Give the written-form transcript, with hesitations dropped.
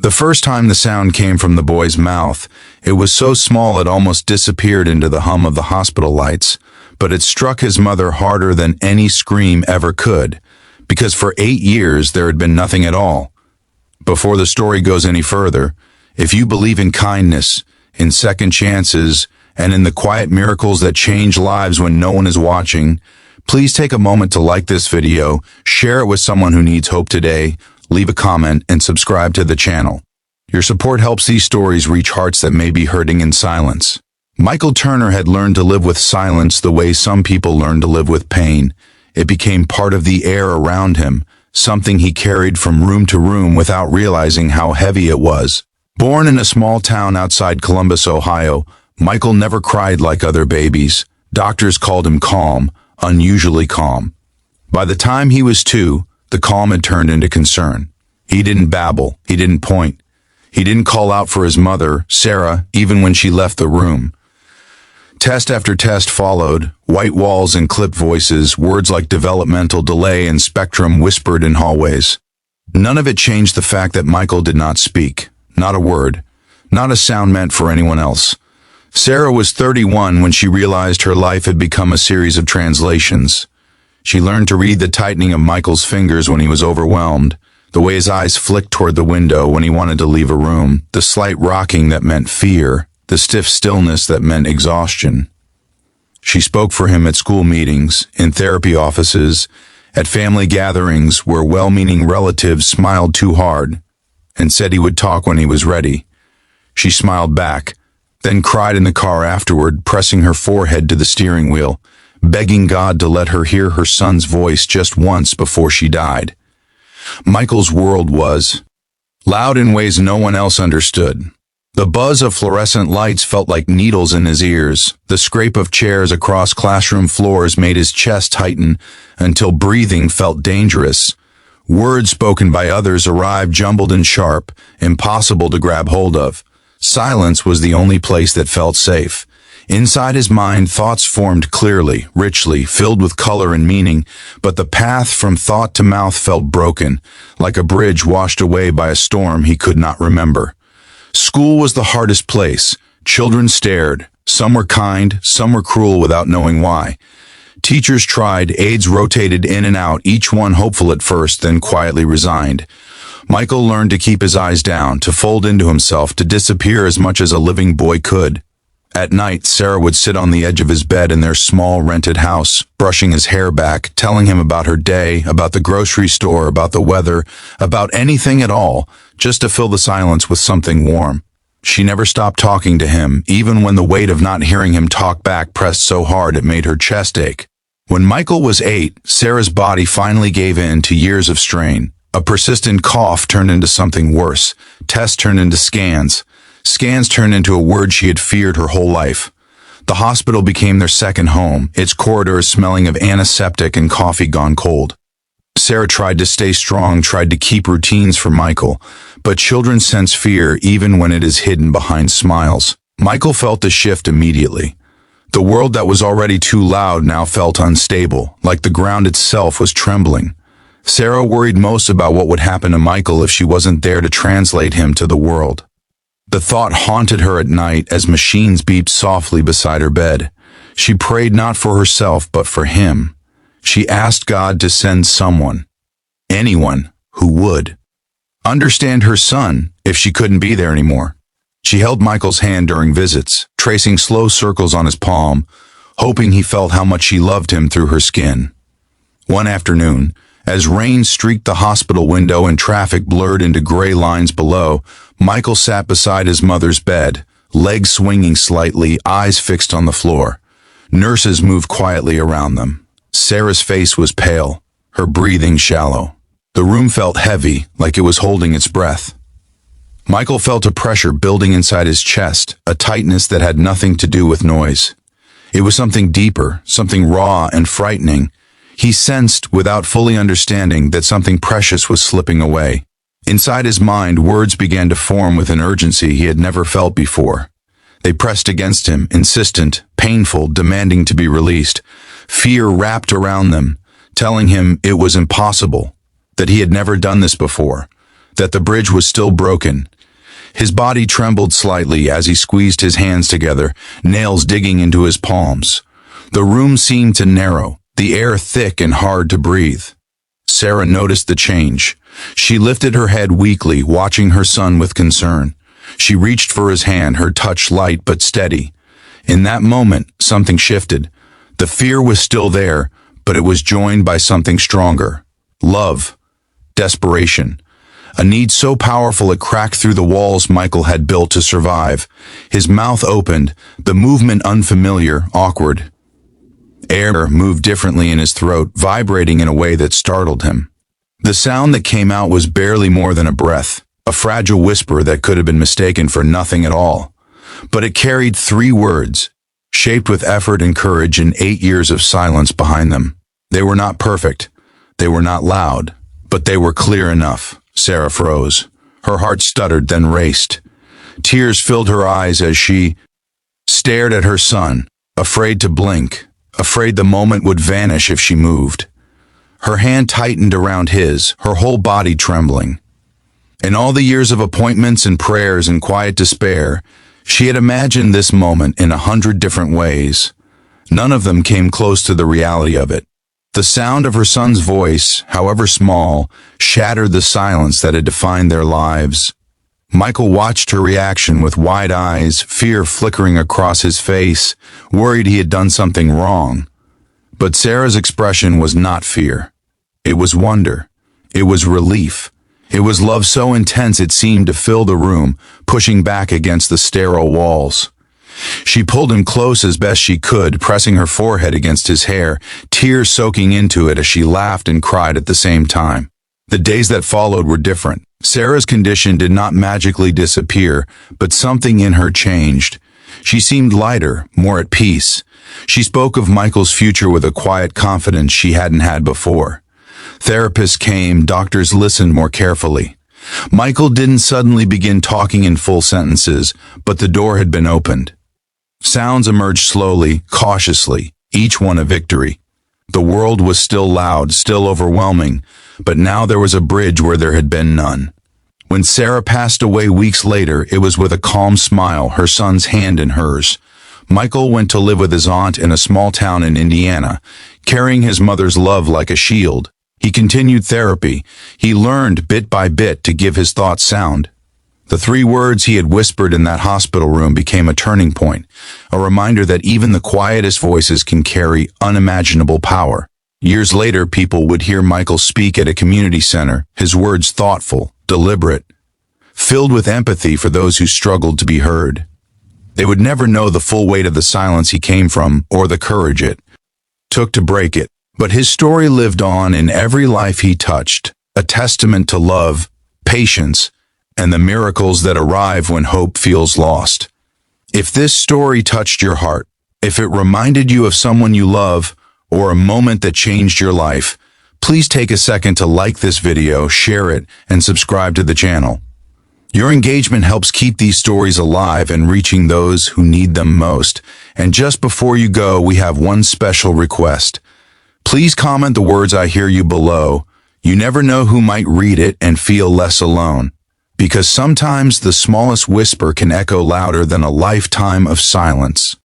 The first time the sound came from the boy's mouth, it was so small it almost disappeared into the hum of the hospital lights, but it struck his mother harder than any scream ever could, because for 8 years there had been nothing at all. Before the story goes any further, if you believe in kindness, in second chances, and in the quiet miracles that change lives when no one is watching, please take a moment to like this video, share it with someone who needs hope today, leave a comment, and subscribe to the channel. Your support helps these stories reach hearts that may be hurting in silence. Michael Turner had learned to live with silence the way some people learn to live with pain. It became part of the air around him, something he carried from room to room without realizing how heavy it was. Born in a small town outside Columbus, Ohio, Michael never cried like other babies. Doctors called him calm, unusually calm. By the time he was 2, the calm had turned into concern. He didn't babble, he didn't point. He didn't call out for his mother, Sarah, even when she left the room. Test after test followed, white walls and clipped voices, words like developmental delay and spectrum whispered in hallways. None of it changed the fact that Michael did not speak. Not a word. Not a sound meant for anyone else. Sarah was 31 when she realized her life had become a series of translations. She learned to read the tightening of Michael's fingers when he was overwhelmed, the way his eyes flicked toward the window when he wanted to leave a room, the slight rocking that meant fear, the stiff stillness that meant exhaustion. She spoke for him at school meetings, in therapy offices, at family gatherings where well-meaning relatives smiled too hard and said he would talk when he was ready. She smiled back, then cried in the car afterward, pressing her forehead to the steering wheel, begging God to let her hear her son's voice just once before she died. Michael's world was loud in ways no one else understood. The buzz of fluorescent lights felt like needles in his ears. The scrape of chairs across classroom floors made his chest tighten until breathing felt dangerous. Words spoken by others arrived jumbled and sharp, impossible to grab hold of. Silence was the only place that felt safe. Inside his mind, thoughts formed clearly, richly, filled with color and meaning, but the path from thought to mouth felt broken, like a bridge washed away by a storm he could not remember. School was the hardest place. Children stared. Some were kind, some were cruel without knowing why. Teachers tried, aides rotated in and out, each one hopeful at first, then quietly resigned. Michael learned to keep his eyes down, to fold into himself, to disappear as much as a living boy could. At night, Sarah would sit on the edge of his bed in their small rented house, brushing his hair back, telling him about her day, about the grocery store, about the weather, about anything at all, just to fill the silence with something warm. She never stopped talking to him, even when the weight of not hearing him talk back pressed so hard it made her chest ache. When Michael was 8, Sarah's body finally gave in to years of strain. A persistent cough turned into something worse. Tests turned into scans. Scans turned into a word she had feared her whole life. The hospital became their second home, its corridors smelling of antiseptic and coffee gone cold. Sarah tried to stay strong, tried to keep routines for Michael, but children sense fear even when it is hidden behind smiles. Michael felt the shift immediately. The world that was already too loud now felt unstable, like the ground itself was trembling. Sarah worried most about what would happen to Michael if she wasn't there to translate him to the world. The thought haunted her at night as machines beeped softly beside her bed. She prayed not for herself, but for him. She asked God to send someone, anyone, who would understand her son if she couldn't be there anymore. She held Michael's hand during visits, tracing slow circles on his palm, hoping he felt how much she loved him through her skin. One afternoon, as rain streaked the hospital window and traffic blurred into gray lines below, Michael sat beside his mother's bed, legs swinging slightly, eyes fixed on the floor. Nurses moved quietly around them. Sarah's face was pale, her breathing shallow. The room felt heavy, like it was holding its breath. Michael felt a pressure building inside his chest, a tightness that had nothing to do with noise. It was something deeper, something raw and frightening. He sensed, without fully understanding, that something precious was slipping away. Inside his mind, words began to form with an urgency he had never felt before. They pressed against him, insistent, painful, demanding to be released. Fear wrapped around them, telling him it was impossible, that he had never done this before, that the bridge was still broken, His body trembled slightly as he squeezed his hands together, nails digging into his palms. The room seemed to narrow, the air thick and hard to breathe. Sarah noticed the change. She lifted her head weakly, watching her son with concern. She reached for his hand, her touch light but steady. In that moment, something shifted. The fear was still there, but it was joined by something stronger. Love. Desperation. A need so powerful it cracked through the walls Michael had built to survive. His mouth opened, the movement unfamiliar, awkward. Air moved differently in his throat, vibrating in a way that startled him. The sound that came out was barely more than a breath, a fragile whisper that could have been mistaken for nothing at all. But it carried 3 words, shaped with effort and courage and 8 years of silence behind them. They were not perfect. They were not loud, but they were clear enough. Sarah froze. Her heart stuttered, then raced. Tears filled her eyes as she stared at her son, afraid to blink, afraid the moment would vanish if she moved. Her hand tightened around his, her whole body trembling. In all the years of appointments and prayers and quiet despair, she had imagined this moment in 100 different ways. None of them came close to the reality of it. The sound of her son's voice, however small, shattered the silence that had defined their lives. Michael watched her reaction with wide eyes, fear flickering across his face, worried he had done something wrong. But Sarah's expression was not fear. It was wonder. It was relief. It was love so intense it seemed to fill the room, pushing back against the sterile walls. She pulled him close as best she could, pressing her forehead against his hair, tears soaking into it as she laughed and cried at the same time. The days that followed were different. Sarah's condition did not magically disappear, but something in her changed. She seemed lighter, more at peace. She spoke of Michael's future with a quiet confidence she hadn't had before. Therapists came, doctors listened more carefully. Michael didn't suddenly begin talking in full sentences, but the door had been opened. Sounds emerged slowly, cautiously, each one a victory. The world was still loud, still overwhelming, but now there was a bridge where there had been none. When Sarah passed away weeks later, it was with a calm smile, her son's hand in hers. Michael went to live with his aunt in a small town in Indiana, carrying his mother's love like a shield. He continued therapy. He learned bit by bit to give his thoughts sound. The 3 words he had whispered in that hospital room became a turning point, a reminder that even the quietest voices can carry unimaginable power. Years later, people would hear Michael speak at a community center, his words thoughtful, deliberate, filled with empathy for those who struggled to be heard. They would never know the full weight of the silence he came from or the courage it took to break it. But his story lived on in every life he touched, a testament to love, patience, and the miracles that arrive when hope feels lost. If this story touched your heart, if it reminded you of someone you love, or a moment that changed your life, please take a second to like this video, share it, and subscribe to the channel. Your engagement helps keep these stories alive and reaching those who need them most. And just before you go, we have one special request. Please comment the words "I hear you" below. You never know who might read it and feel less alone. Because sometimes the smallest whisper can echo louder than a lifetime of silence.